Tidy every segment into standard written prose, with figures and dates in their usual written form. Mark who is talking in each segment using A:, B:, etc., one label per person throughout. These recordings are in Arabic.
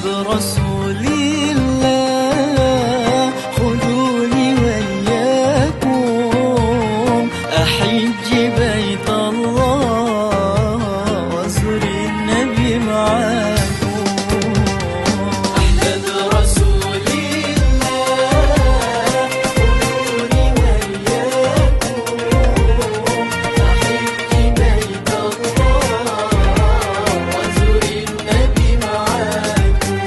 A: رسول الله خذوني وإياكم أحج بيت الله وأزور النبي معاكم. أحمد رسول الله خذوني وإياكم أحج بيت الله وأزور النبي معاكم.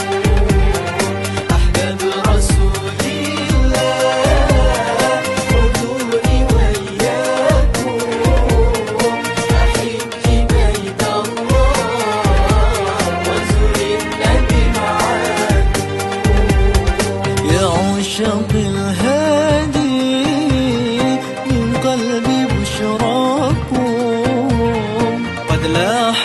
A: عشاق الهادي من قلبي بشراكم قد لاح